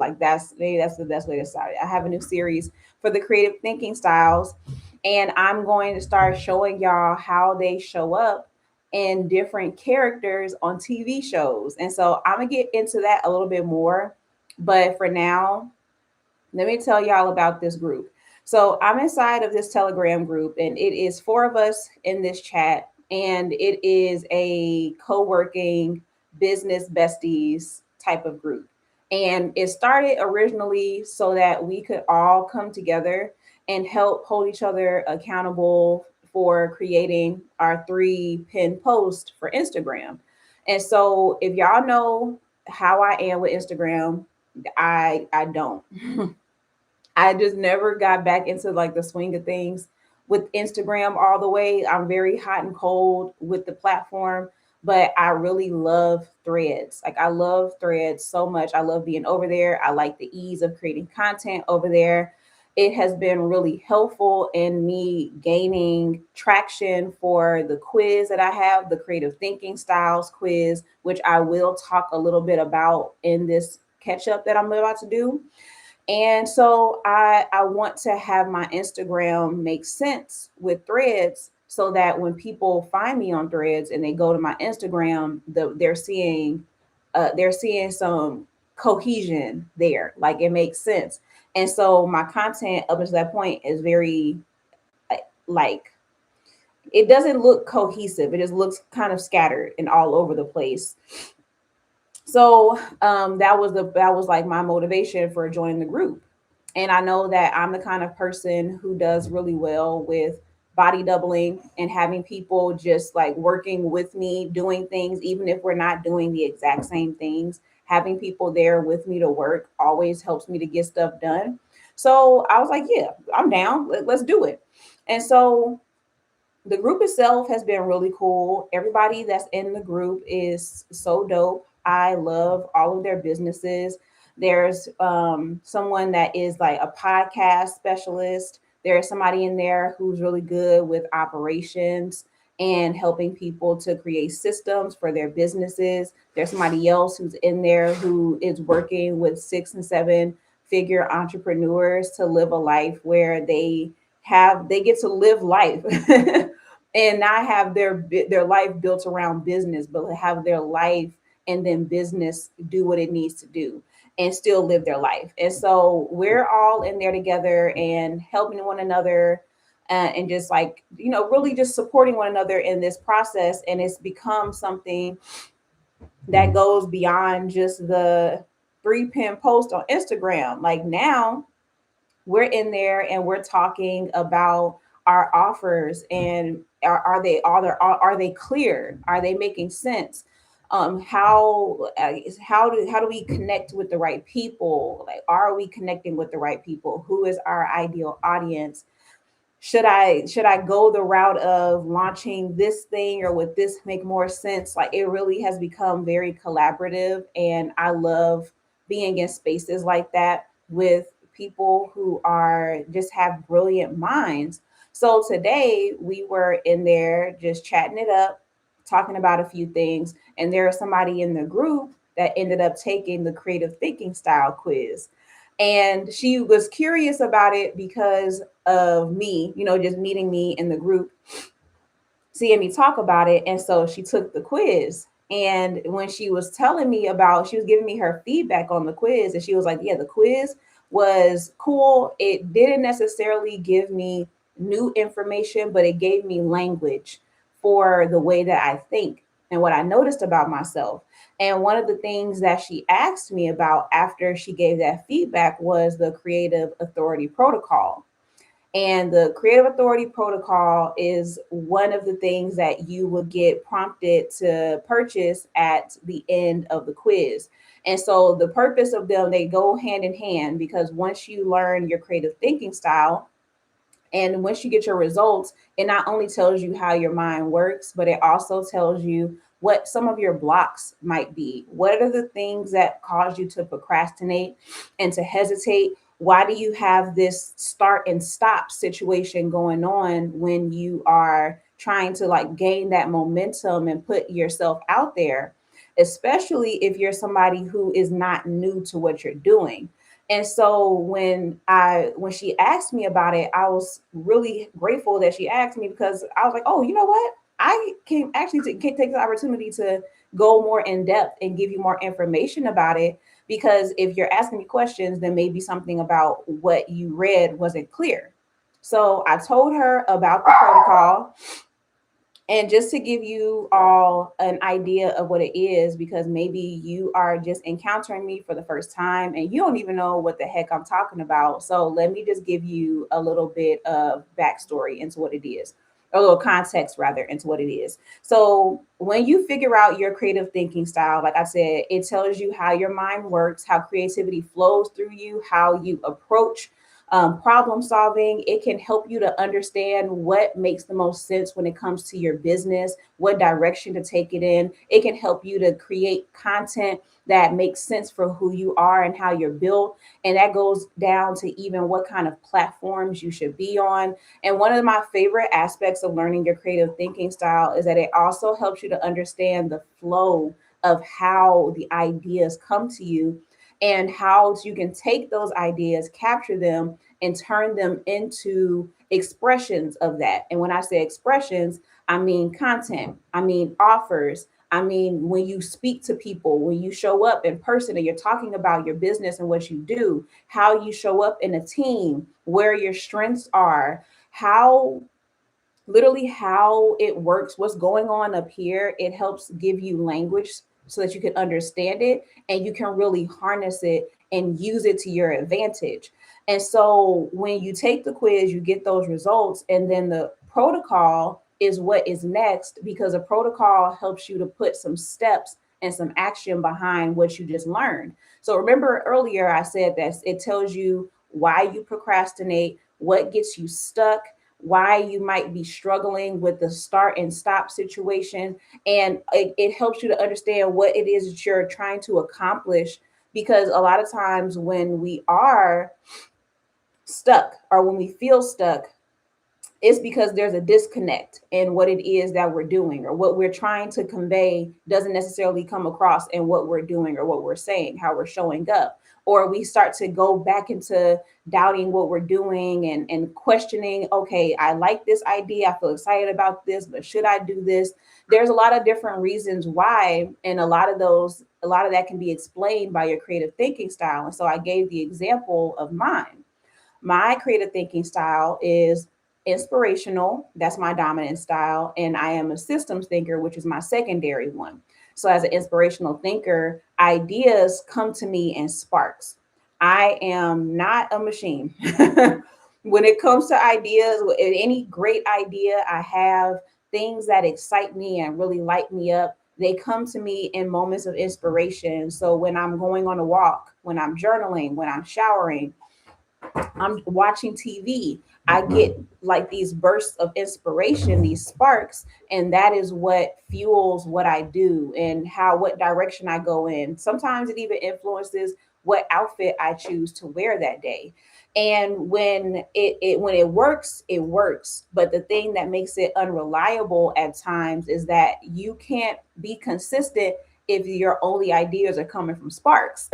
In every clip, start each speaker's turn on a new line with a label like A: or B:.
A: Like that's the best way to start it. I have a new series for the creative thinking styles, and I'm going to start showing y'all how they show up in different characters on TV shows. And so I'm gonna get into that a little bit more. But for now, let me tell y'all about this group. So I'm inside of this Telegram group, and it is four of us in this chat, and it is a co-working business besties type of group. And it started originally so that we could all come together and help hold each other accountable for creating our three pin post for Instagram. And so if y'all know how I am with Instagram, I don't. I just never got back into like the swing of things with Instagram all the way. I'm very hot and cold with the platform, but I really love threads. Like I love threads so much. I love being over there. I like the ease of creating content over there. It has been really helpful in me gaining traction for the quiz that I have, the creative thinking styles quiz, which I will talk a little bit about in this catch up that I'm about to do. And so I want to have my Instagram make sense with threads so that when people find me on threads and they go to my Instagram, they're seeing some cohesion there. Like it makes sense. And so my content up until that point is very uh, like it doesn't look cohesive. It just looks kind of scattered and all over the place. So that was like my motivation for joining the group. And I know that I'm the kind of person who does really well with body doubling and having people just like working with me, doing things, even if we're not doing the exact same things. Having people there with me to work always helps me to get stuff done. So I was like, yeah, I'm down. Let's do it. And so the group itself has been really cool. Everybody that's in the group is so dope. I love all of their businesses. There's someone that is like a podcast specialist. There's somebody in there who's really good with operations and helping people to create systems for their businesses. There's somebody else who's in there who is working with 6 and 7 figure entrepreneurs to live a life where they get to live life and not have their life built around business, but have their life and then business do what it needs to do and still live their life. And so we're all in there together and helping one another, and just like really just supporting one another in this process. And it's become something that goes beyond just the 3 pin post on Instagram. Like now we're in there and we're talking about our offers, and are they clear, are they making sense, how do we connect with the right people, like are we connecting with the right people, who is our ideal audience, should I go the route of launching this thing, or would this make more sense? Like it really has become very collaborative, and I love being in spaces like that with people who are just have brilliant minds. So today we were in there just chatting it up, talking about a few things, and there was somebody in the group that ended up taking the creative thinking style quiz. And she was curious about it because of me, just meeting me in the group, seeing me talk about it. And so she took the quiz. And when she was telling me about, she was giving me her feedback on the quiz, and she was like, yeah, the quiz was cool. It didn't necessarily give me new information, but it gave me language for the way that I think and what I noticed about myself. And one of the things that she asked me about after she gave that feedback was the creative authority protocol. And the creative authority protocol is one of the things that you will get prompted to purchase at the end of the quiz. And so the purpose of them, they go hand in hand, because once you learn your creative thinking style, and once you get your results, it not only tells you how your mind works, but it also tells you what some of your blocks might be. What are the things that cause you to procrastinate and to hesitate? Why do you have this start and stop situation going on when you are trying to like gain that momentum and put yourself out there? especially if you're somebody who is not new to what you're doing. And so when she asked me about it, I was really grateful that she asked me, because I was like, oh, you know what? I can actually can take the opportunity to go more in depth and give you more information about it, because if you're asking me questions, then maybe something about what you read wasn't clear. So I told her about the protocol, and just to give you all an idea of what it is, because maybe you are just encountering me for the first time and you don't even know what the heck I'm talking about. So let me just give you a little bit of backstory into what it is, or a little context rather into what it is. So when you figure out your creative thinking style, like I said, it tells you how your mind works, how creativity flows through you, how you approach problem solving. It can help you to understand what makes the most sense when it comes to your business, what direction to take it in. It can help you to create content that makes sense for who you are and how you're built. And that goes down to even what kind of platforms you should be on. And one of my favorite aspects of learning your creative thinking style is that it also helps you to understand the flow of how the ideas come to you, and how you can take those ideas, capture them, and turn them into expressions of that. And when I say expressions, I mean content, I mean offers. I mean, when you speak to people, when you show up in person and you're talking about your business and what you do, how you show up in a team, where your strengths are, how literally how it works, what's going on up here. It helps give you language so that you can understand it and you can really harness it and use it to your advantage. And so when you take the quiz, you get those results, and then the protocol is what is next, because a protocol helps you to put some steps and some action behind what you just learned. So remember earlier I said that it tells you why you procrastinate, what gets you stuck, why you might be struggling with the start and stop situation. And it helps you to understand what it is that you're trying to accomplish. Because a lot of times when we are stuck, or when we feel stuck, it's because there's a disconnect in what it is that we're doing, or what we're trying to convey doesn't necessarily come across in what we're doing or what we're saying, how we're showing up. Or we start to go back into doubting what we're doing, and questioning, okay, I like this idea, I feel excited about this, but should I do this? There's a lot of different reasons why, and a lot of that can be explained by your creative thinking style. And so I gave the example of mine. My creative thinking style is inspirational. That's my dominant style. And I am a systems thinker, which is my secondary one. So, as an inspirational thinker, ideas come to me in sparks. I am not a machine. When it comes to ideas, any great idea I have, things that excite me and really light me up, they come to me in moments of inspiration. So, when I'm going on a walk, when I'm journaling, when I'm showering, I'm watching TV, I get like these bursts of inspiration, these sparks, and that is what fuels what I do and what direction I go in. Sometimes it even influences what outfit I choose to wear that day. And when it works, it works. But the thing that makes it unreliable at times is that you can't be consistent if your only ideas are coming from sparks.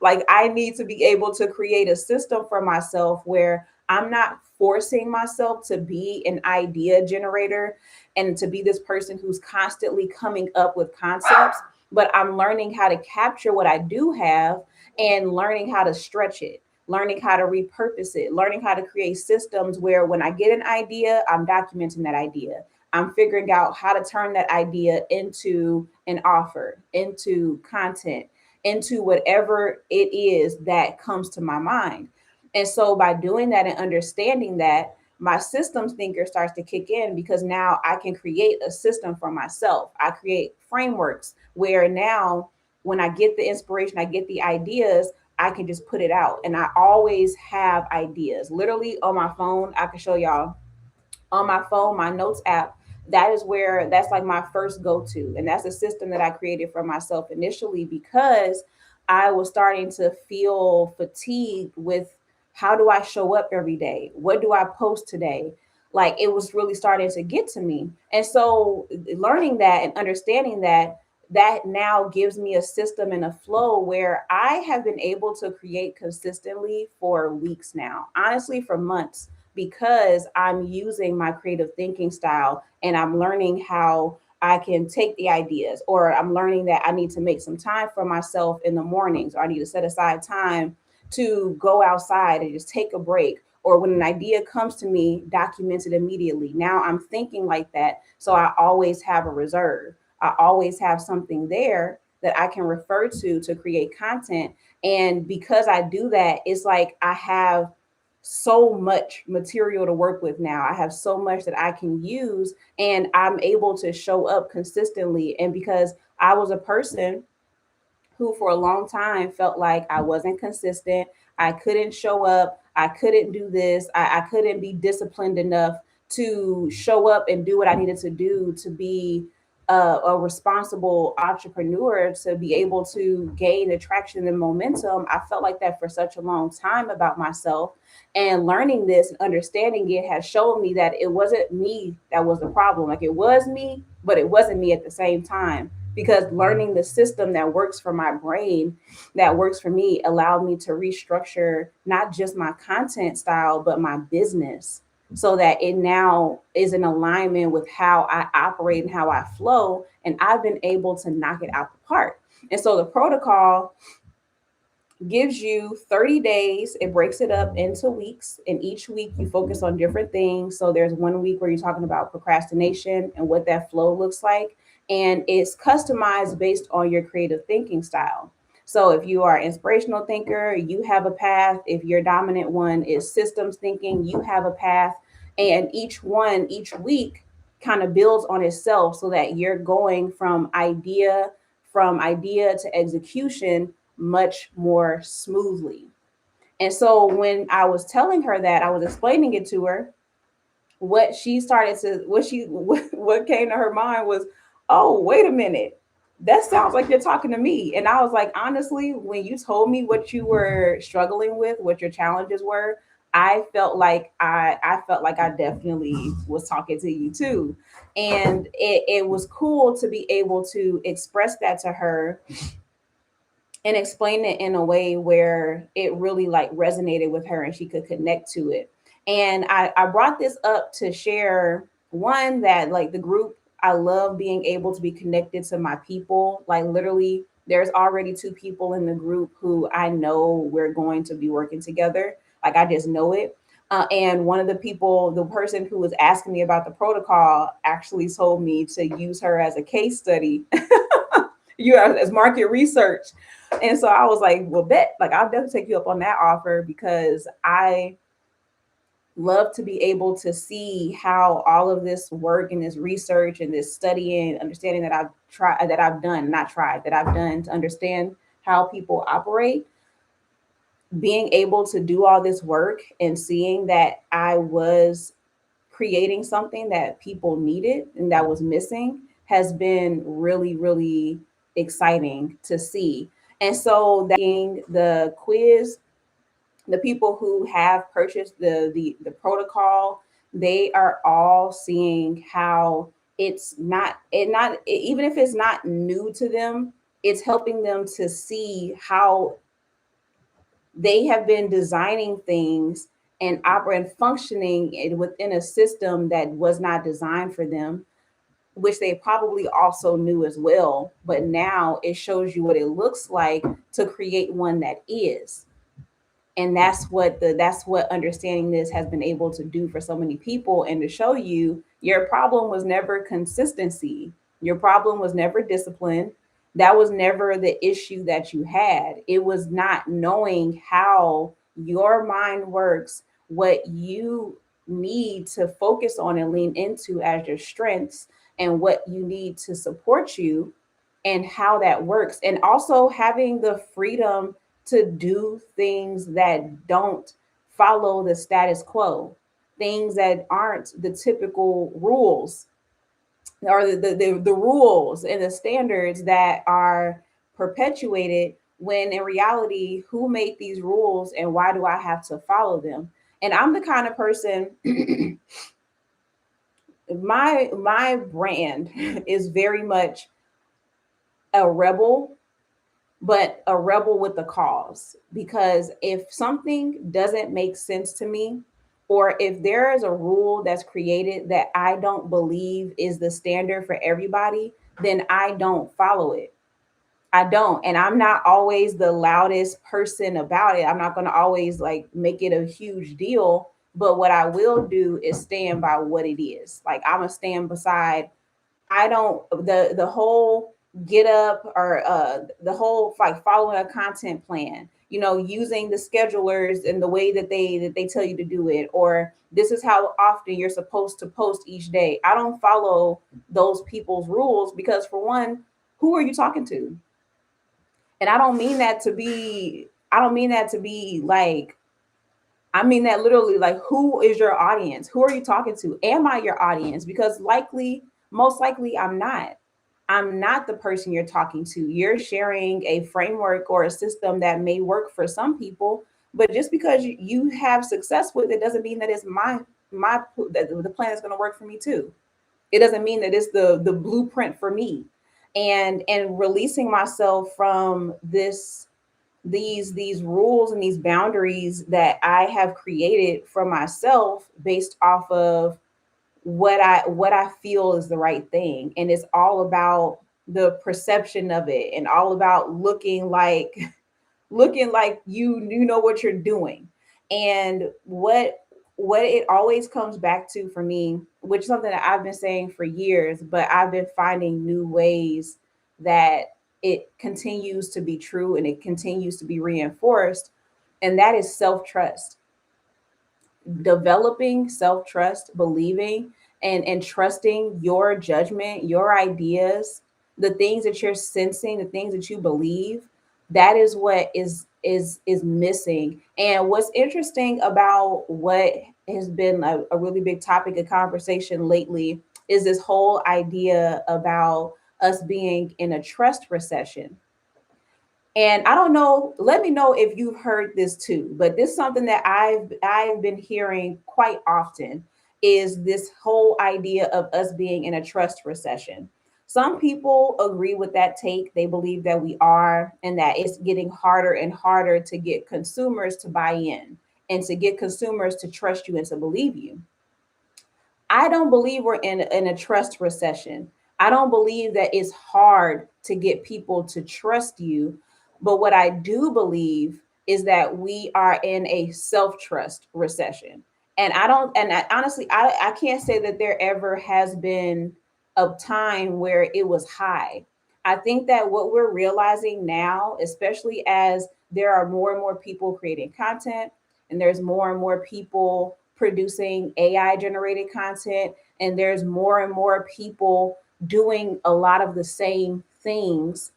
A: Like, I need to be able to create a system for myself where I'm not forcing myself to be an idea generator and to be this person who's constantly coming up with concepts, but I'm learning how to capture what I do have and learning how to stretch it, learning how to repurpose it, learning how to create systems where when I get an idea, I'm documenting that idea. I'm figuring out how to turn that idea into an offer, into content, into whatever it is that comes to my mind. And so by doing that and understanding that, my systems thinker starts to kick in, because now I can create a system for myself. I create frameworks where now when I get the inspiration, I get the ideas, I can just put it out. And I always have ideas. Literally on my phone, I can show y'all on my phone, my notes app, that's like my first go to. And that's a system that I created for myself initially, because I was starting to feel fatigued with, how do I show up every day? What do I post today? Like, it was really starting to get to me. And so learning that and understanding that, that now gives me a system and a flow where I have been able to create consistently for weeks now, honestly, for months, because I'm using my creative thinking style and I'm learning how I can take the ideas, or I'm learning that I need to make some time for myself in the mornings, or I need to set aside time to go outside and just take a break. Or when an idea comes to me, document it immediately. Now I'm thinking like that. So I always have a reserve. I always have something there that I can refer to create content. And because I do that, it's like I have so much material to work with now. I have so much that I can use, and I'm able to show up consistently. And because I was a person who for a long time felt like I wasn't consistent. I couldn't show up. I couldn't do this. I couldn't be disciplined enough to show up and do what I needed to do to be a responsible entrepreneur, to be able to gain attraction and momentum. I felt like that for such a long time about myself. And learning this and understanding it has shown me that it wasn't me that was the problem. Like, it was me, but it wasn't me at the same time, because learning the system that works for my brain, that works for me, allowed me to restructure not just my content style, but my business, so that it now is in alignment with how I operate and how I flow. And I've been able to knock it out the park. And so the protocol gives you 30 days. It breaks it up into weeks, and each week you focus on different things. So there's one week where you're talking about procrastination and what that flow looks like, and it's customized based on your creative thinking style. So if you are an inspirational thinker, you have a path. If your dominant one is systems thinking, you have a path. And each one, each week, kind of builds on itself, so that you're going from idea to execution much more smoothly. And so when I was telling her that, I was explaining it to her. What came to her mind was, oh, wait a minute. That sounds like you're talking to me. And I was like, honestly, when you told me what you were struggling with, what your challenges were, I felt like I definitely was talking to you too. And it was cool to be able to express that to her and explain it in a way where it really like resonated with her and she could connect to it. And I brought this up to share, one, that like the group, I love being able to be connected to my people. Like, literally, there's already two people in the group who I know we're going to be working together. Like, I just know it. And one of the people, the person who was asking me about the protocol, actually told me to use her as a case study, as market research. And so I was like, well, bet, like, I'll definitely take you up on that offer, because I love to be able to see how all of this work and this research and this studying, understanding that I've done, not tried, that I've done to understand how people operate, being able to do all this work and seeing that I was creating something that people needed and that was missing, has been really, really exciting to see. And so that being the quiz, the people who have purchased the protocol, they are all seeing how even if it's not new to them, it's helping them to see how they have been designing things and operating, functioning within a system that was not designed for them, which they probably also knew as well. But now it shows you what it looks like to create one that is. And that's what understanding this has been able to do for so many people, and to show you your problem was never consistency. Your problem was never discipline. That was never the issue that you had. It was not knowing how your mind works, what you need to focus on and lean into as your strengths, and what you need to support you, and how that works. And also having the freedom to do things that don't follow the status quo, things that aren't the typical rules, or the rules and the standards that are perpetuated, when in reality, who made these rules and why do I have to follow them? And I'm the kind of person, my brand is very much a rebel, but a rebel with a cause. Because if something doesn't make sense to me, or if there is a rule that's created that I don't believe is the standard for everybody, then I don't follow it. I don't. And I'm not always the loudest person about it. I'm not going to always like make it a huge deal. But what I will do is stand by what it is. Like I'm going to stand beside. I don't, the whole get up or the whole like following a content plan, you know, using the schedulers and the way that they tell you to do it, or this is how often you're supposed to post each day. I don't follow those people's rules because for one, who are you talking to? And I don't mean that to be like, I mean that literally, like, who is your audience? Who are you talking to? Am I your audience? Because most likely, I'm not. I'm not the person you're talking to. You're sharing a framework or a system that may work for some people, but just because you have success with it doesn't mean that it's my that the plan is going to work for me too. It doesn't mean that it's the blueprint for me. And releasing myself from these rules and these boundaries that I have created for myself based off of what I feel is the right thing. And it's all about the perception of it and all about looking like you know what you're doing. And what it always comes back to for me, which is something that I've been saying for years, but I've been finding new ways that it continues to be true and it continues to be reinforced, and that is self-trust. Developing self-trust, believing and trusting your judgment, your ideas, the things that you're sensing, the things that you believe. That is what is missing. And what's interesting about what has been a really big topic of conversation lately is this whole idea about us being in a trust recession. And I don't know, let me know if you've heard this too, but this is something that I've been hearing quite often, is this whole idea of us being in a trust recession. Some people agree with that take. They believe that we are, and that it's getting harder and harder to get consumers to buy in and to get consumers to trust you and to believe you. I don't believe we're in a trust recession. I don't believe that it's hard to get people to trust you. But what I do believe is that we are in a self trust recession. And I don't, and I, honestly, I can't say that there ever has been a time where it was high. I think that what we're realizing now, especially as there are more and more people creating content, and there's more and more people producing AI generated content, and there's more and more people doing a lot of the same things.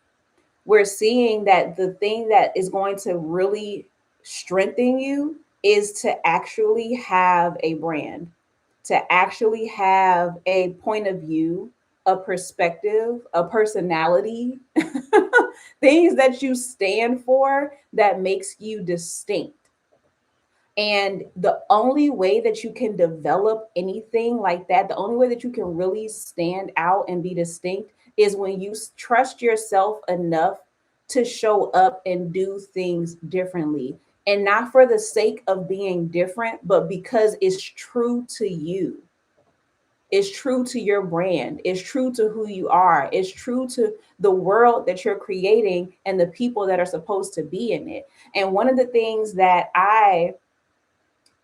A: We're seeing that the thing that is going to really strengthen you is to actually have a brand, to actually have a point of view, a perspective, a personality, things that you stand for that makes you distinct. And the only way that you can develop anything like that, the only way that you can really stand out and be distinct is when you trust yourself enough to show up and do things differently. And not for the sake of being different, but because it's true to you. It's true to your brand. It's true to who you are. It's true to the world that you're creating and the people that are supposed to be in it. And one of the things that I've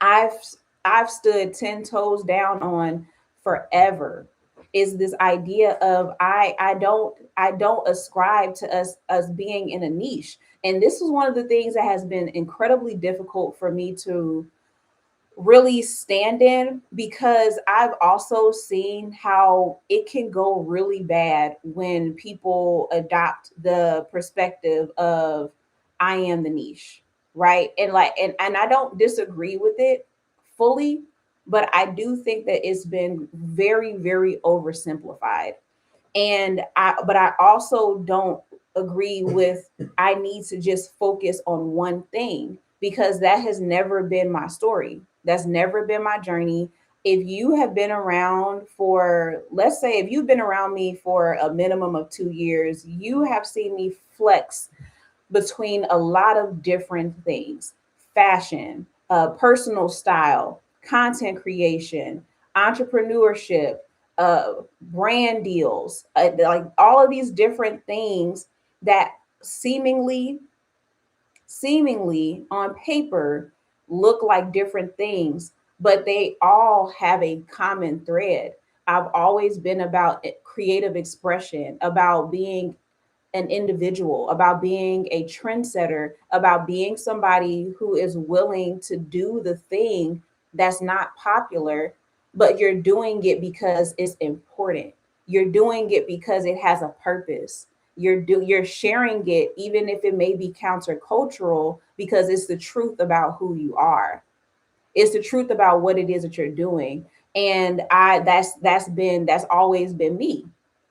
A: I've stood 10 toes down on forever is this idea of I don't ascribe to us being in a niche. And this is one of the things that has been incredibly difficult for me to really stand in, because I've also seen how it can go really bad when people adopt the perspective of I am the niche, right? And I don't disagree with it fully, but I do think that it's been very, very oversimplified. But I also don't agree with I need to just focus on one thing, because that has never been my story. That's never been my journey. if you have been around for, let's say, if you've been around me for a minimum of 2 years, you have seen me flex between a lot of different things: fashion, personal style, content creation, entrepreneurship, uh, brand deals, like all of these different things that seemingly on paper look like different things, but they all have a common thread. I've always been about creative expression, about being an individual, about being a trendsetter, about being somebody who is willing to do the thing that's not popular, but you're doing it because it's important. You're doing it because it has a purpose. You're sharing it even if it may be countercultural, because it's the truth about who you are. It's the truth about what it is that you're doing. And that's always been me,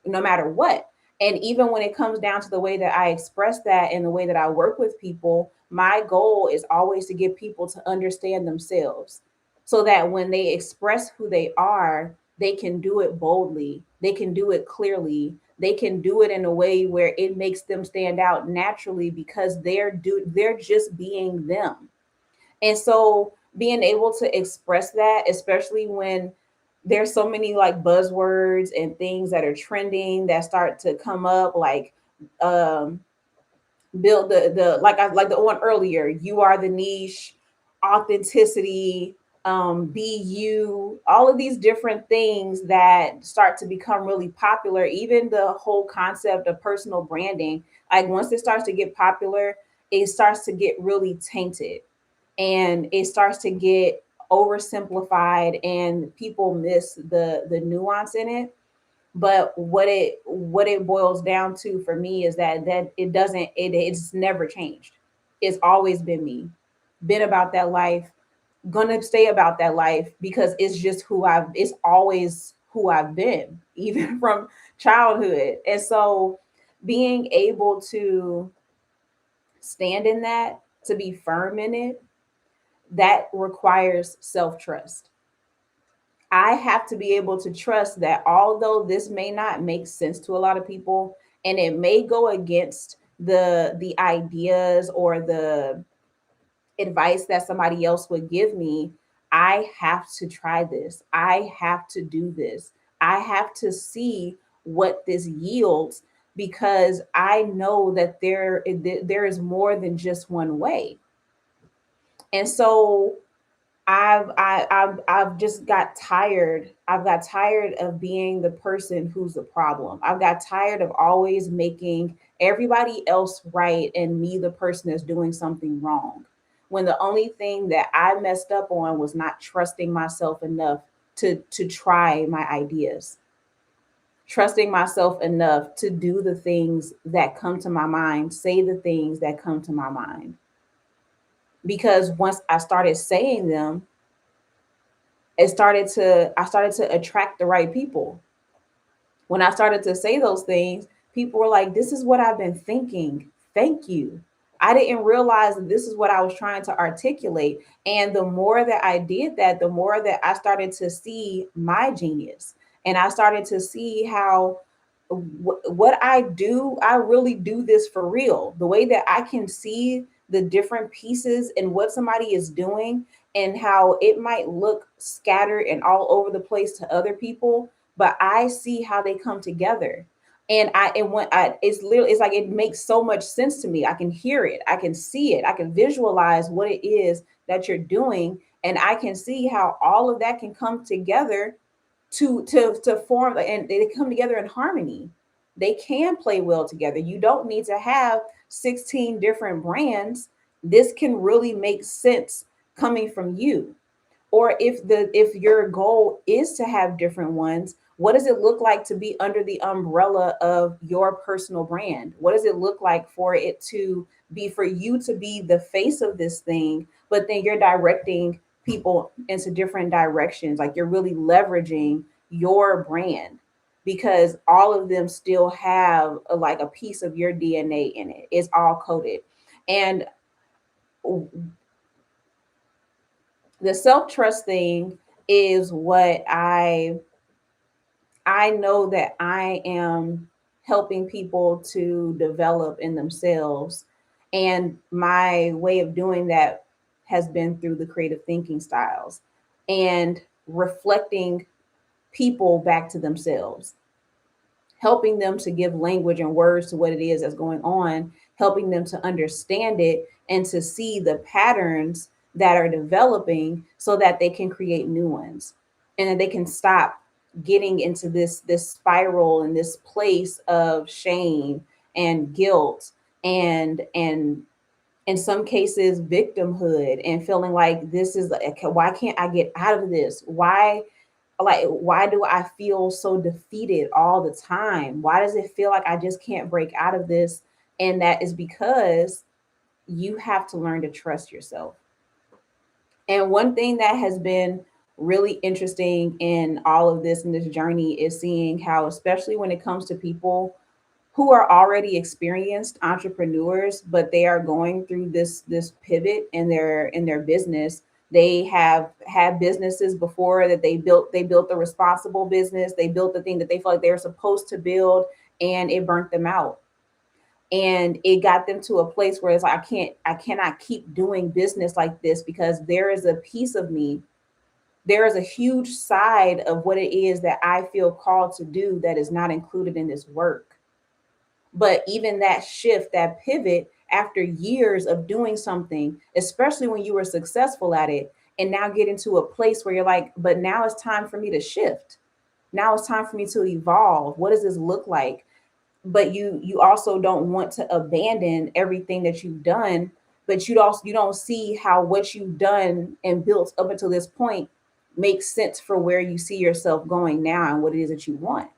A: no matter what. And even when it comes down to the way that I express that and the way that I work with people, my goal is always to get people to understand themselves, so that when they express who they are, they can do it boldly, they can do it clearly, they can do it in a way where it makes them stand out naturally, because they're just being them. And so being able to express that, especially when there's so many like buzzwords and things that are trending that start to come up, like um build the like the one earlier, you are the niche, authenticity, be you, all of these different things that start to become really popular, even the whole concept of personal branding. Like once it starts to get popular, it starts to get really tainted, and it starts to get oversimplified, and people miss the nuance in it. But what it boils down to for me is that it doesn't it's never changed. It's always been me, been about that life, gonna stay about that life, because it's just it's always who I've been, even from childhood. And so being able to stand in that, to be firm in it, that requires self-trust. I have to be able to trust that although this may not make sense to a lot of people, and it may go against the ideas or the advice that somebody else would give me, I have to try this. I have to do this. I have to see what this yields, because I know that there is more than just one way. And so I've just got tired. I've got tired of being the person who's the problem. I've got tired of always making everybody else right and me the person that's doing something wrong. When the only thing that I messed up on was not trusting myself enough to try my ideas, trusting myself enough to do the things that come to my mind, say the things that come to my mind. Because once I started saying them, I started to attract the right people. When I started to say those things, people were like, this is what I've been thinking, thank you. I didn't realize that this is what I was trying to articulate. And the more that I did that, the more that I started to see my genius, and I started to see how what I do, I really do this for real. The way that I can see the different pieces and what somebody is doing, and how it might look scattered and all over the place to other people, but I see how they come together. And when I it's literally, it's like it makes so much sense to me. I can hear it, I can see it, I can visualize what it is that you're doing, and I can see how all of that can come together to form, and they come together in harmony. They can play well together. You don't need to have 16 different brands. This can really make sense coming from you. Or if your goal is to have different ones, what does it look like to be under the umbrella of your personal brand? What does it look like for it to be, for you to be the face of this thing, but then you're directing people into different directions, like you're really leveraging your brand, because all of them still have like a piece of your DNA in it. It's all coded. And the self-trust thing, is what I know that I am helping people to develop in themselves. And my way of doing that has been through the creative thinking styles and reflecting people back to themselves, helping them to give language and words to what it is that's going on, helping them to understand it and to see the patterns that are developing so that they can create new ones and that they can stop getting into this spiral and this place of shame and guilt and in some cases victimhood and feeling like this is like, why can't I get out of this? Why do I feel so defeated all the time? Why does it feel like I just can't break out of this? And that is because you have to learn to trust yourself. And one thing that has been really interesting in all of this in this journey is seeing how, especially when it comes to people who are already experienced entrepreneurs, but they are going through this pivot in their business. They have had businesses before that they built the responsible business, they built the thing that they felt like they were supposed to build, and it burnt them out. And it got them to a place where it's like I cannot keep doing business like this because there is a piece of me, there is a huge side of what it is that I feel called to do that is not included in this work. But even that shift, that pivot after years of doing something, especially when you were successful at it, and now get into a place where you're like, but now it's time for me to shift. Now it's time for me to evolve. What does this look like? But you also don't want to abandon everything that you've done, but you don't see how what you've done and built up until this point makes sense for where you see yourself going now and what it is that you want.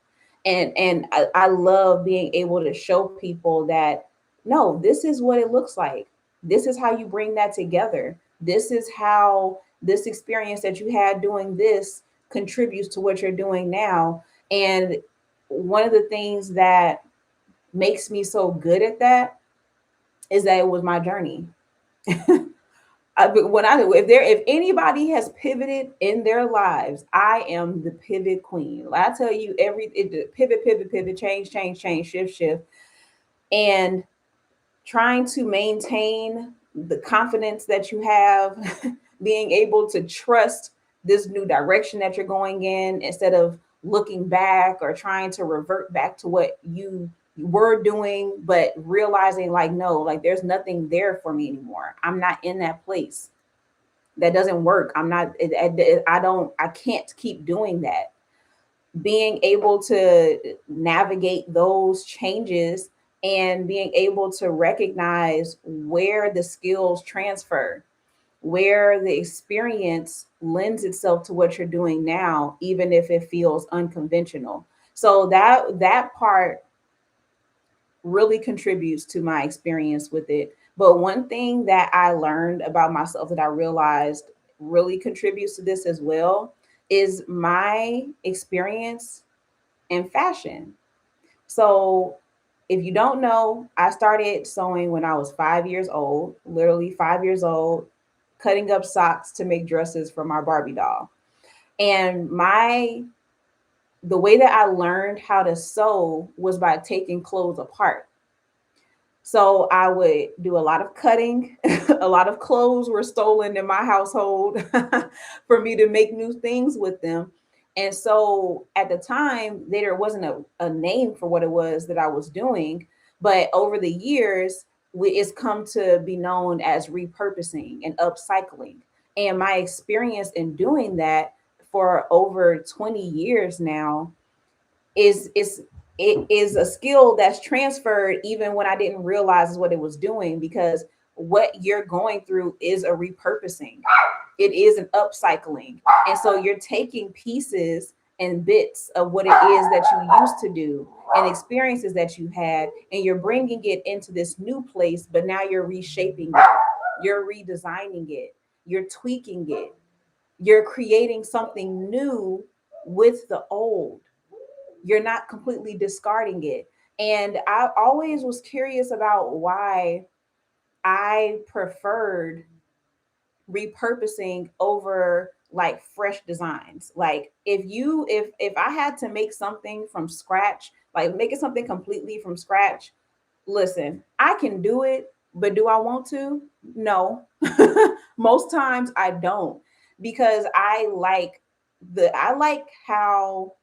A: I love being able to show people that no, this is what it looks like. This is how you bring that together. This is how this experience that you had doing this contributes to what you're doing now. And one of the things that makes me so good at that is that it was my journey. If anybody has pivoted in their lives, I am the pivot queen. I tell you, pivot, change, shift, and trying to maintain the confidence that you have, being able to trust this new direction that you're going in instead of looking back or trying to revert back to what you were doing, but realizing like, no, like there's nothing there for me anymore. I'm not in that place. That doesn't work. I'm not, I don't, I can't keep doing that. Being able to navigate those changes and being able to recognize where the skills transfer, where the experience lends itself to what you're doing now, even if it feels unconventional. So that part really contributes to my experience with it. But one thing that I learned about myself that I realized really contributes to this as well is my experience in fashion. So, if you don't know, I started sewing when I was 5 years old, literally 5 years old, cutting up socks to make dresses for my Barbie doll. And the way that I learned how to sew was by taking clothes apart. So I would do a lot of cutting. A lot of clothes were stolen in my household for me to make new things with them. And so at the time, there wasn't a name for what it was that I was doing. But over the years, it's come to be known as repurposing and upcycling. And my experience in doing that for over 20 years now is it is a skill that's transferred even when I didn't realize what it was doing, because what you're going through is a repurposing. It is an upcycling. And so you're taking pieces and bits of what it is that you used to do and experiences that you had, and you're bringing it into this new place, but now you're reshaping it, you're redesigning it, you're tweaking it, you're creating something new with the old. You're not completely discarding it. And I always was curious about why I preferred repurposing over like fresh designs. Like if I had to make something from scratch, like making something completely from scratch, listen, I can do it, but do I want to? No. Most times I don't, because I like how,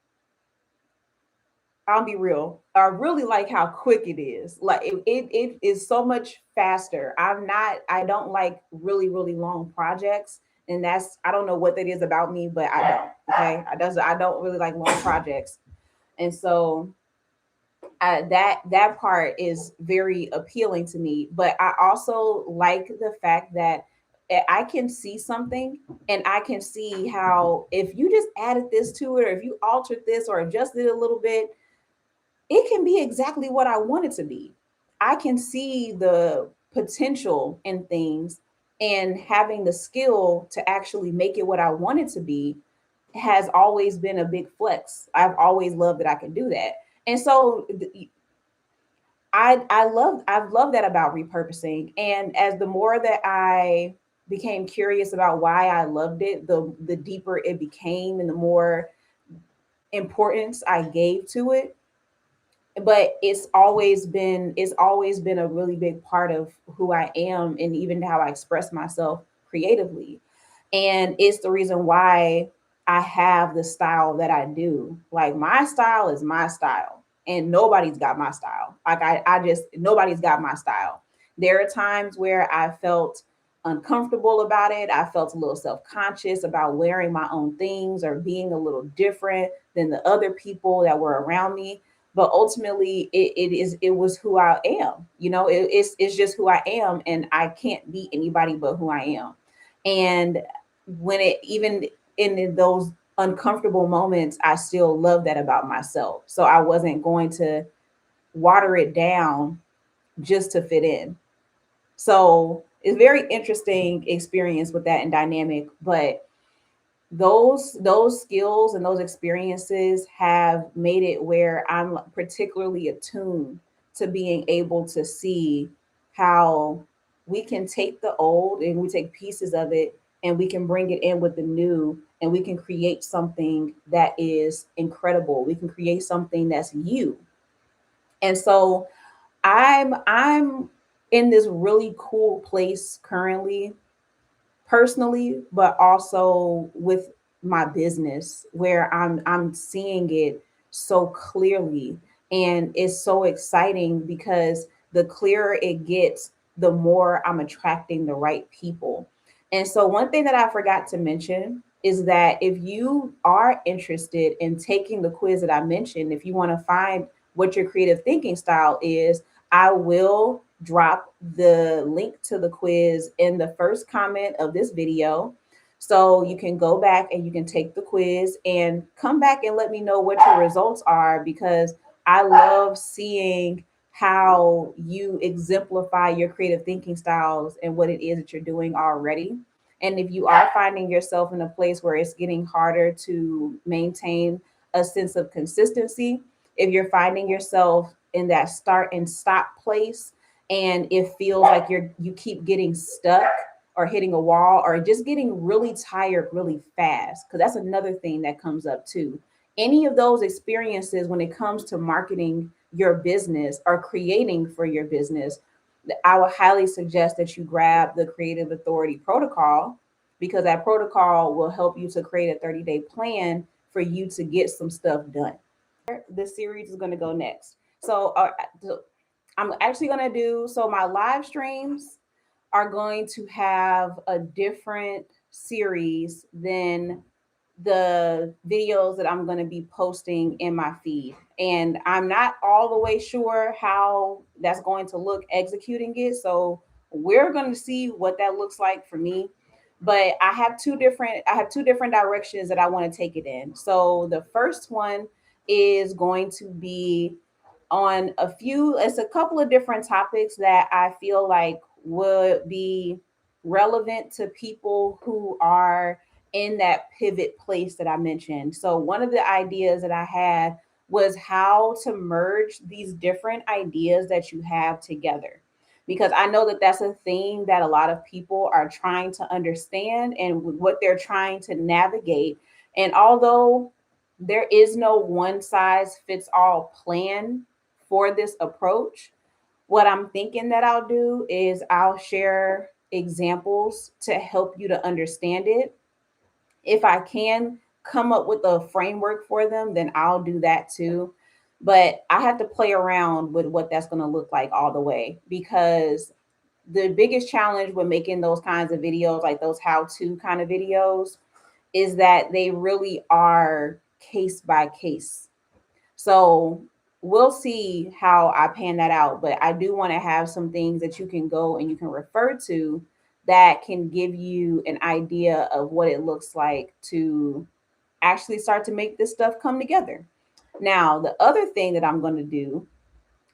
A: I'll be real. I really like how quick it is. Like it is so much faster. I don't like really, really long projects. And I don't know what that is about me, but I don't. Okay. I don't really like long projects. And so that part is very appealing to me. But I also like the fact that I can see something, and I can see how if you just added this to it, or if you altered this or adjusted it a little bit, it can be exactly what I want it to be. I can see the potential in things, and having the skill to actually make it what I want it to be has always been a big flex. I've always loved that I can do that. And so I've loved that about repurposing. And as the more that I became curious about why I loved it, the deeper it became and the more importance I gave to it. But it's always been a really big part of who I am, and even how I express myself creatively. And it's the reason why I have the style that I do. Like, my style is my style, and nobody's got my style. Like, I just, nobody's got my style. There are times where I felt uncomfortable about it. I felt a little self-conscious about wearing my own things or being a little different than the other people that were around me. But ultimately, it was who I am. It's just who I am, and I can't be anybody but who I am. And when it even in those uncomfortable moments, I still love that about myself. So I wasn't going to water it down just to fit in. So it's very interesting experience with that and dynamic. But those skills and those experiences have made it where I'm particularly attuned to being able to see how we can take the old and we take pieces of it, and we can bring it in with the new, and we can create something that is incredible. We can create something that's you. And so I'm in this really cool place currently, personally, but also with my business, where I'm seeing it so clearly. And it's so exciting because the clearer it gets, the more I'm attracting the right people. And so one thing that I forgot to mention is that if you are interested in taking the quiz that I mentioned, if you want to find what your creative thinking style is, I will drop the link to the quiz in the first comment of this video. So you can go back and you can take the quiz and come back and let me know what your results are, because I love seeing how you exemplify your creative thinking styles and what it is that you're doing already. And if you are finding yourself in a place where it's getting harder to maintain a sense of consistency, if you're finding yourself in that start and stop place, and it feels like you keep getting stuck or hitting a wall or just getting really tired really fast, because that's another thing that comes up too. Any of those experiences when it comes to marketing your business or creating for your business, I would highly suggest that you grab the Creative Authority protocol, because that protocol will help you to create a 30-day plan for you to get some stuff done. The series is going to go next. So I'm actually going to do, so my live streams are going to have a different series than the videos that I'm going to be posting in my feed. And I'm not all the way sure how that's going to look executing it. So we're going to see what that looks like for me. But I have two different directions that I want to take it in. So the first one is going to be on it's a couple of different topics that I feel like would be relevant to people who are in that pivot place that I mentioned. So one of the ideas that I had was how to merge these different ideas that you have together. because I know that that's a thing that a lot of people are trying to understand and what they're trying to navigate. And although there is no one size fits all plan for this approach, what I'm thinking that I'll do is I'll share examples to help you to understand it. If I can come up with a framework for them, then I'll do that too. But I have to play around with what that's going to look like all the way, because the biggest challenge with making those kinds of videos, like those how to kind of videos, is that they really are case by case. So we'll see how I pan that out. But I do want to have some things that you can go and you can refer to that can give you an idea of what it looks like to actually start to make this stuff come together. Now, the other thing that I'm going to do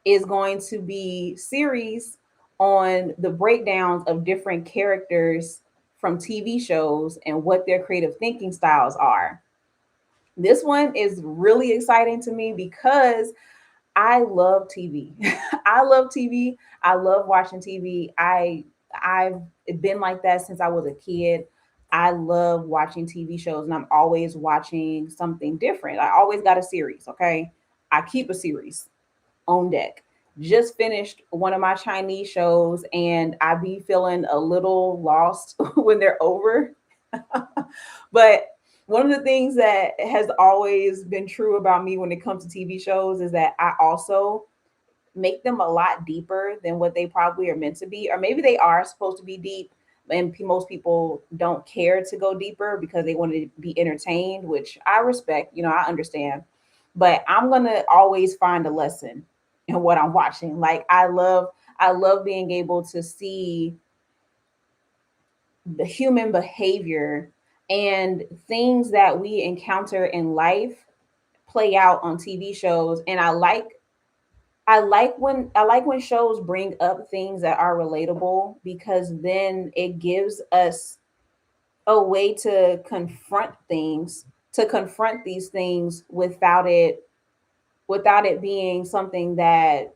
A: is going to be series on the breakdowns of different characters from TV shows and what their creative thinking styles are. This one is really exciting to me because I love TV. I love TV. I love watching TV. I've been like that since I was a kid. I love watching TV shows and I'm always watching something different. I always got a series, okay? I keep a series on deck. Just finished one of my Chinese shows and I be feeling a little lost when they're over. But one of the things that has always been true about me when it comes to TV shows is that I also make them a lot deeper than what they probably are meant to be, or maybe they are supposed to be deep. And most people don't care to go deeper because they want to be entertained, which I respect, I understand. But I'm going to always find a lesson in what I'm watching. Like I love being able to see the human behavior and things that we encounter in life play out on TV shows. And I like when shows bring up things that are relatable, because then it gives us a way to confront these things without it being something that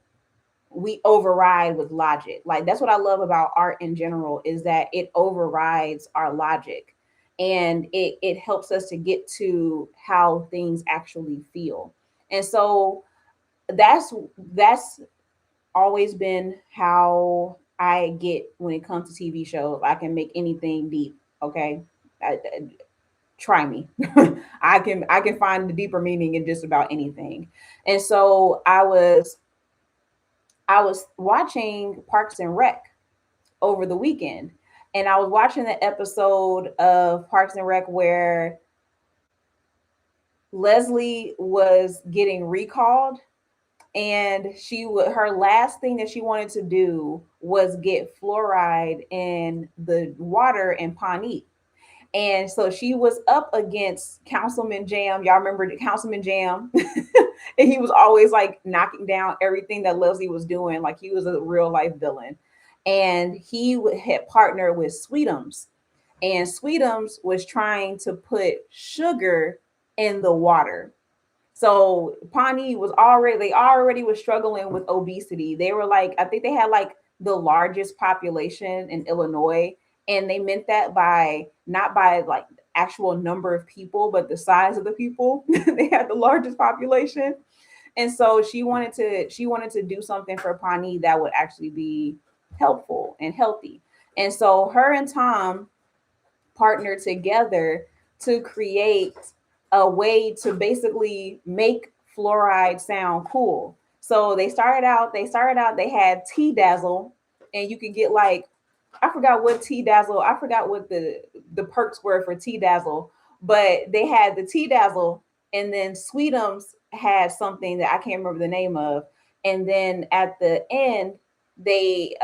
A: we override with logic. Like that's what I love about art in general, is that it overrides our logic, and it helps us to get to how things actually feel. And so that's always been how I get when it comes to TV shows. I can make anything deep. Okay, try me. I can find the deeper meaning in just about anything. And so I was watching Parks and Rec over the weekend, and I was watching the episode of Parks and Rec where Leslie was getting recalled, and her last thing that she wanted to do was get fluoride in the water in Pawnee. And so she was up against Councilman Jam. Y'all remember the Councilman Jam? And he was always like knocking down everything that Leslie was doing. Like he was a real life villain. And had partnered with Sweetums. And Sweetums was trying to put sugar in the water. So Pawnee they already was struggling with obesity. They were like, I think they had like the largest population in Illinois. And they meant that by not by like actual number of people, but the size of the people. They had the largest population. And so she wanted to do something for Pawnee that would actually be helpful and healthy. And so her and Tom partner together to create a way to basically make fluoride sound cool. So they had Tea Dazzle, and you could get like, I forgot what the perks were for Tea Dazzle, but they had the Tea Dazzle, and then Sweetums had something that I can't remember the name of. And then at the end, they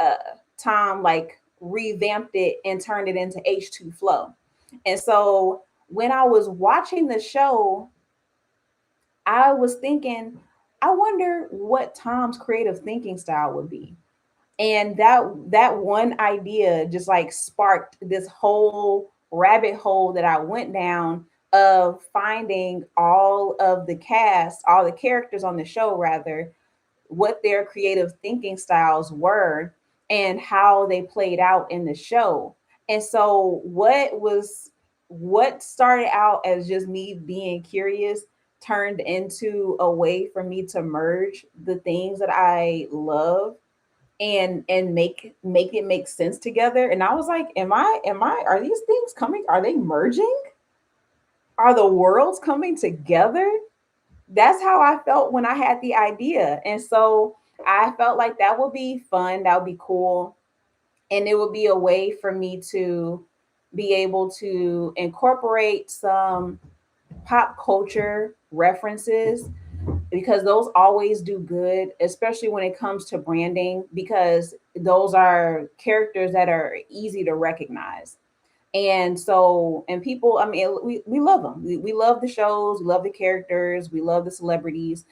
A: Tom like revamped it and turned it into H2 Flow. And so when I was watching the show, I was thinking, I wonder what Tom's creative thinking style would be. And that one idea just like sparked this whole rabbit hole that I went down of finding all the characters on the show rather, what their creative thinking styles were. and how they played out in the show. And so what started out as just me being curious turned into a way for me to merge the things that I love and make it make sense together. And I was like, am I are these things coming? Are they merging? Are the worlds coming together? That's how I felt when I had the idea. And so I felt like that would be fun, that would be cool. And it would be a way for me to be able to incorporate some pop culture references because those always do good, especially when it comes to branding, because those are characters that are easy to recognize. And so, and people, I mean, we love them. We love the shows, we love the characters, we love the celebrities.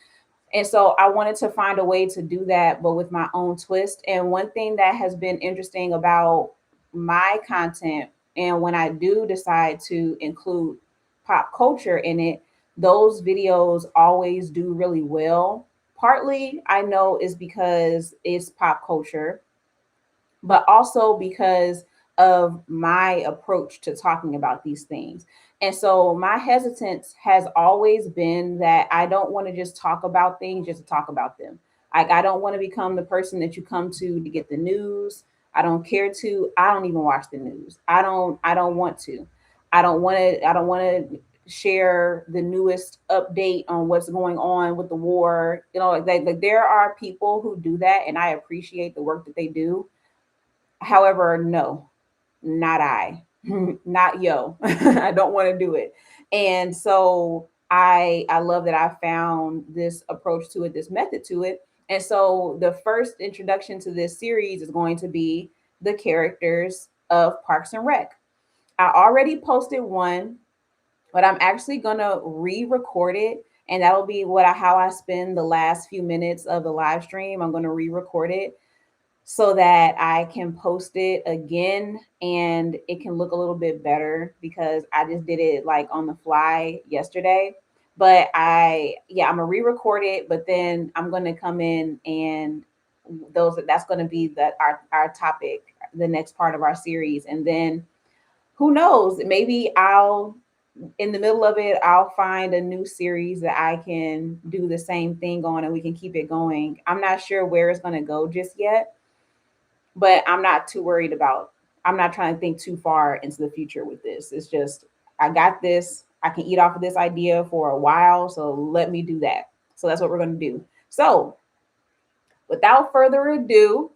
A: And so I wanted to find a way to do that, but with my own twist. And one thing that has been interesting about my content, and when I do decide to include pop culture in it, those videos always do really well. Partly, I know, is because it's pop culture, but also because of my approach to talking about these things. And so my hesitance has always been that I don't want to just talk about things just to talk about them. Like I don't want to become the person that you come to get the news. I don't care to. I don't even watch the news. I don't want to. I don't want to share the newest update on what's going on with the war. Like there are people who do that and I appreciate the work that they do. However, no, not I, not yo. I don't want to do it. And so I love that I found this approach to it, this method to it. And so the first introduction to this series is going to be the characters of Parks and Rec. I already posted one, but I'm actually gonna re-record it, and that'll be how I spend the last few minutes of the live stream. I'm gonna re-record it so that I can post it again and it can look a little bit better because I just did it like on the fly yesterday. But I'm gonna re-record it, but then I'm gonna come in and that's gonna be our topic, the next part of our series. And then who knows, maybe I'll in the middle of it, I'll find a new series that I can do the same thing on and we can keep it going. I'm not sure where it's gonna go just yet, but I'm not too worried about. I'm not trying to think too far into the future with this. It's just I got this. I can eat off of this idea for a while, so let me do that. So that's what we're going to do. So, without further ado,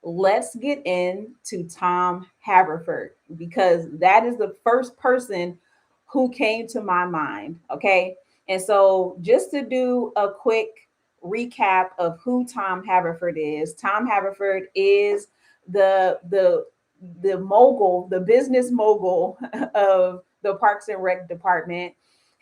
A: let's get into Tom Haverford because that is the first person who came to my mind. Okay. And so, just to do a quick recap of who Tom Haverford is, Tom Haverford is the the mogul, the business mogul of the Parks and Rec department.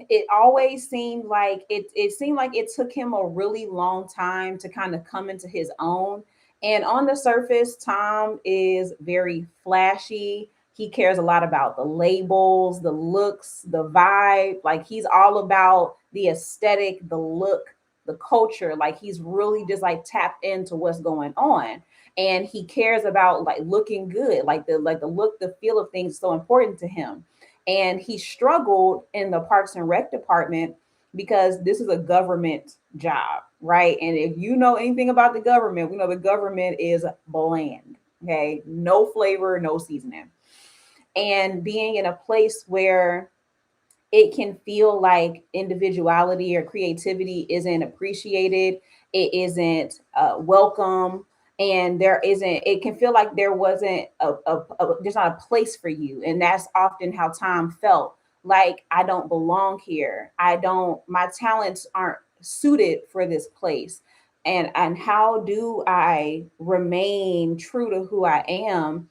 A: It always seemed like it seemed like it took him a really long time to kind of come into his own. And on the surface, Tom is very flashy. He cares a lot about the labels, the looks, the vibe. Like he's all about the aesthetic, the look, the culture. Like he's really just like tapped into what's going on. And he cares about like looking good, like the look, the feel of things is so important to him. And he struggled in the Parks and Rec department because this is a government job, right? And if you know anything about the government, we know the government is bland, okay? No flavor, no seasoning. And being in a place where it can feel like individuality or creativity isn't appreciated, it isn't welcome, and there isn't, it can feel like there wasn't there's not a place for you. And that's often how Tom felt, like I don't belong here, I don't, my talents aren't suited for this place. And how do I remain true to who I am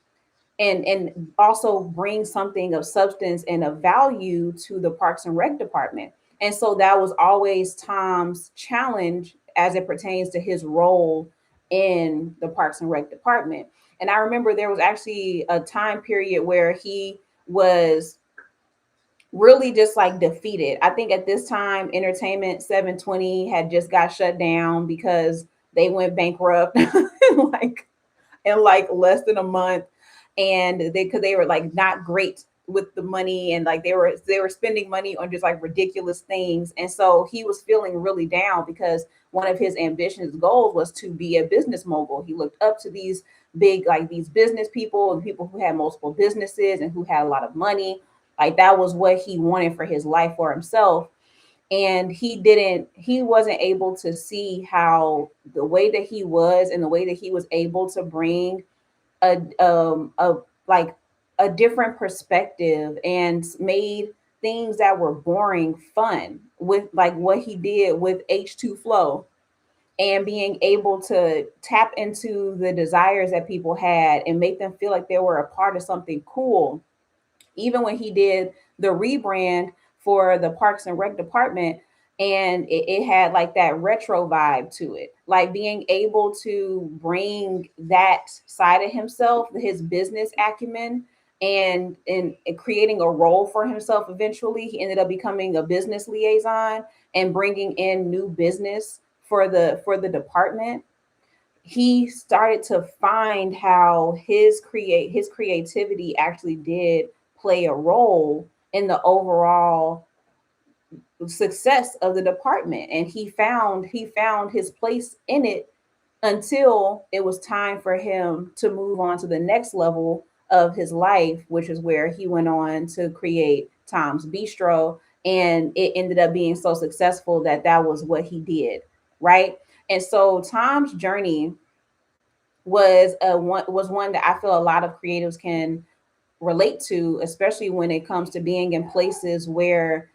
A: and also bring something of substance and of value to the Parks and Rec department. And so that was always Tom's challenge as it pertains to his role in the Parks and Rec department. And I remember there was actually a time period where he was really just like defeated. I think at this time, Entertainment 720 had just got shut down because they went bankrupt. Like in like less than a month. And because they were like not great with the money, and like they were spending money on just like ridiculous things. And so he was feeling really down because one of his ambitions goals was to be a business mogul. He looked up to these big, like these business people and people who had multiple businesses and who had a lot of money. Like that was what he wanted for his life for himself. And he wasn't able to see how the way that he was and the way that he was able to bring a like a different perspective and made things that were boring fun with like what he did with H2 Flow, and being able to tap into the desires that people had and make them feel like they were a part of something cool. Even when he did the rebrand for the Parks and Rec department, and it had like that retro vibe to it, like being able to bring that side of himself, his business acumen, and creating a role for himself. Eventually he ended up becoming a business liaison and bringing in new business for the department. He started to find how his creativity actually did play a role in the overall success of the department, and he found his place in it until it was time for him to move on to the next level of his life, which is where he went on to create Tom's Bistro. And it ended up being so successful that that was what he did, right? And so Tom's journey was one that I feel a lot of creatives can relate to, especially when it comes to being in places where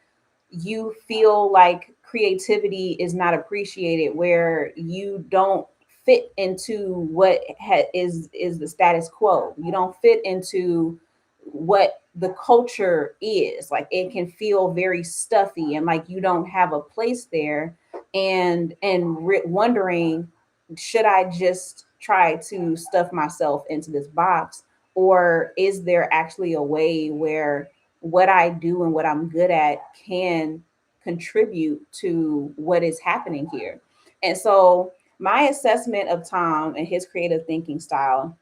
A: you feel like creativity is not appreciated, where you don't fit into what is the status quo. You don't fit into what the culture is. Like it can feel very stuffy and like you don't have a place there, and wondering, should I just try to stuff myself into this box, or is there actually a way where what I do and what I'm good at can contribute to what is happening here? And so, my assessment of Tom and his creative thinking style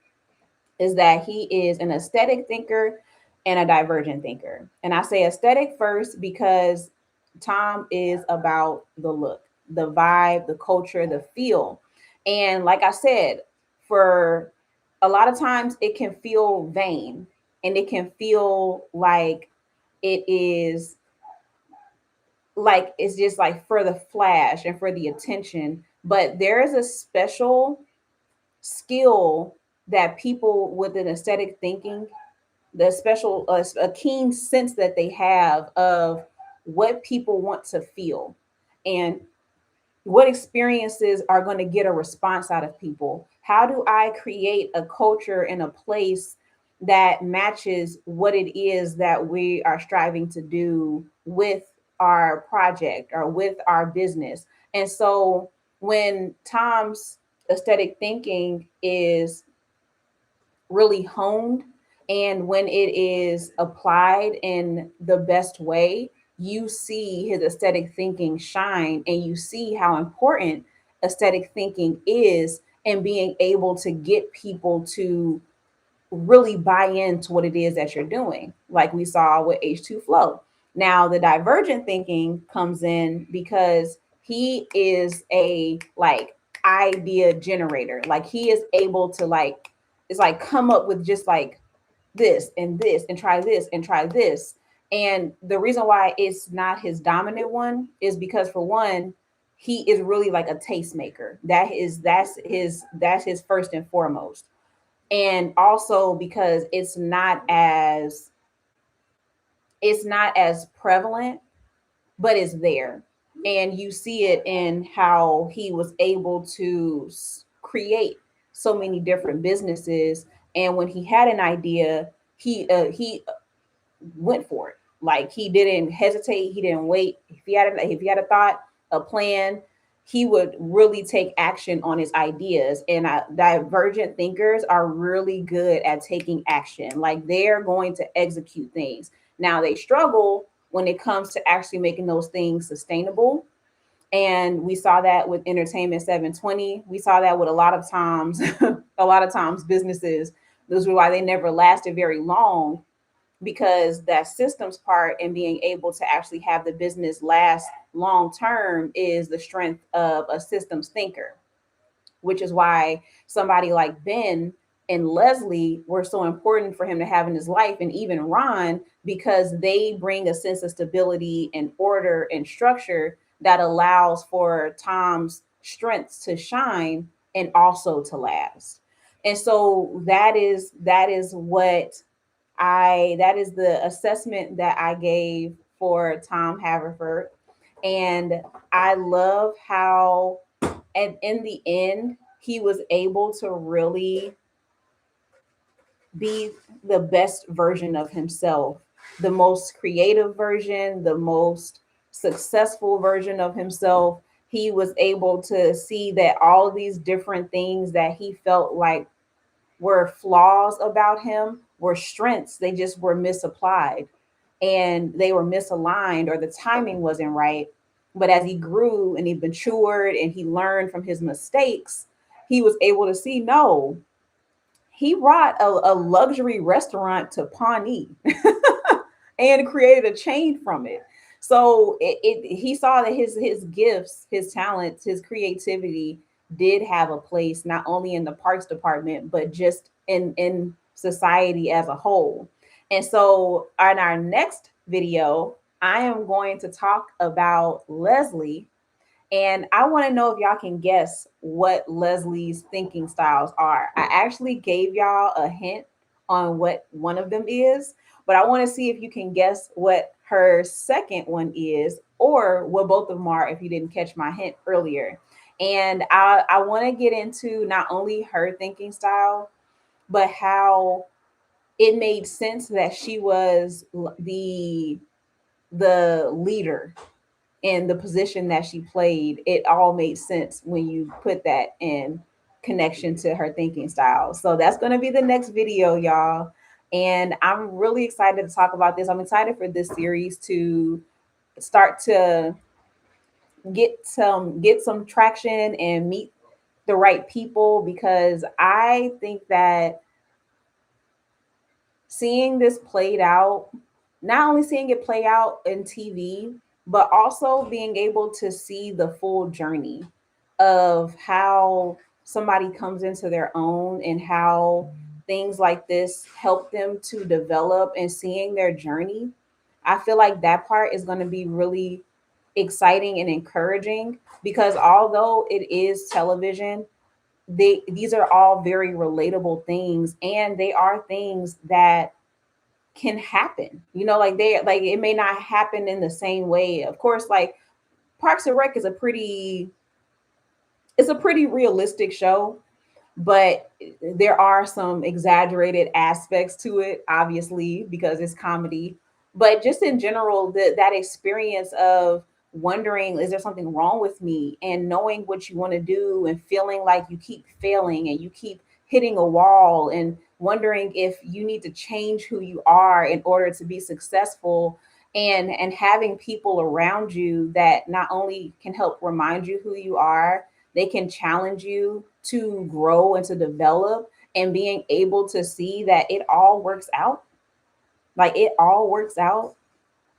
A: is that he is an aesthetic thinker and a divergent thinker. And I say aesthetic first because Tom is about the look, the vibe, the culture, the feel. And like I said, for a lot of times it can feel vain, and it can feel it is like it's just like for the flash and for the attention. But there is a special skill that people with an aesthetic thinking, the special a keen sense that they have of what people want to feel, and what experiences are going to get a response out of people. How do I create a culture in a place that matches what it is that we are striving to do with our project or with our business? And so when Tom's aesthetic thinking is really honed, and when it is applied in the best way, you see his aesthetic thinking shine, and you see how important aesthetic thinking is in being able to get people to really buy into what it is that you're doing, like we saw with H2 Flow. Now, the divergent thinking comes in because he is a like idea generator. Like he is able to like, it's like come up with just like this and try this and try this. And the reason why it's not his dominant one is because, for one, he is really like a tastemaker. That's his first and foremost. And also because it's not as prevalent, but it's there. And you see it in how he was able to create so many different businesses. And when he had an idea, he went for it. Like he didn't hesitate, he didn't wait. If he had a thought, a plan, he would really take action on his ideas. And divergent thinkers are really good at taking action. Like they're going to execute things. Now they struggle when it comes to actually making those things sustainable. And we saw that with Entertainment 720. We saw that with a lot of times a lot of times businesses, those are why they never lasted very long, because that systems part and being able to actually have the business last long term is the strength of a systems thinker, which is why somebody like Ben and Leslie were so important for him to have in his life, and even Ron, because they bring a sense of stability and order and structure that allows for Tom's strengths to shine and also to last. And so that is what that is the assessment that I gave for Tom Haverford. And I love how, and in the end, he was able to really be the best version of himself, the most creative version, the most successful version of himself. He was able to see that all of these different things that he felt like were flaws about him were strengths. They just were misapplied and they were misaligned, or the timing wasn't right. But as he grew and he matured and he learned from his mistakes, he was able to see, no, he brought a luxury restaurant to Pawnee and created a chain from it. So he saw that his gifts, his talents, his creativity did have a place not only in the parks department but just in society as a whole. And so in our next video, I am going to talk about Leslie, and I want to know if y'all can guess what Leslie's thinking styles are. I actually gave y'all a hint on what one of them is, but I want to see if you can guess what her second one is, or what both of them are if you didn't catch my hint earlier. And I want to get into not only her thinking style, but how it made sense that she was the leader in the position that she played. It all made sense when you put that in connection to her thinking style. So that's going to be the next video, y'all. And I'm really excited to talk about this. I'm excited for this series to start to get some traction and meet the right people, because I think that seeing this played out, not only seeing it play out in TV, but also being able to see the full journey of how somebody comes into their own and how things like this help them to develop, and seeing their journey. I feel like that part is going to be really exciting and encouraging, because although it is television, these are all very relatable things, and they are things that can happen. Like it may not happen in the same way. Of course, like Parks and Rec is a pretty realistic show, but there are some exaggerated aspects to it, obviously, because it's comedy. But just in general, that experience of wondering, is there something wrong with me? And knowing what you want to do and feeling like you keep failing and you keep hitting a wall, and wondering if you need to change who you are in order to be successful, and having people around you that not only can help remind you who you are, they can challenge you to grow and to develop, and being able to see that it all works out. Like it all works out.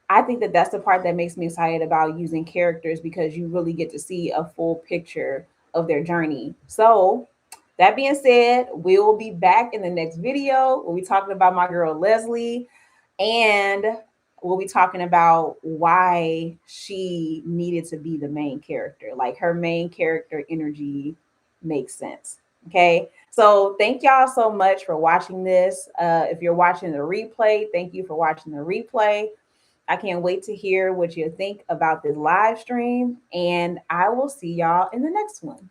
A: I think that that's the part that makes me excited about using characters, because you really get to see a full picture of their journey. So, that being said, we'll be back in the next video. We'll be talking about my girl Leslie, and we'll be talking about why she needed to be the main character. Like her main character energy makes sense. Okay. So thank y'all so much for watching this. If you're watching the replay, thank you for watching the replay. I can't wait to hear what you think about this live stream, and I will see y'all in the next one.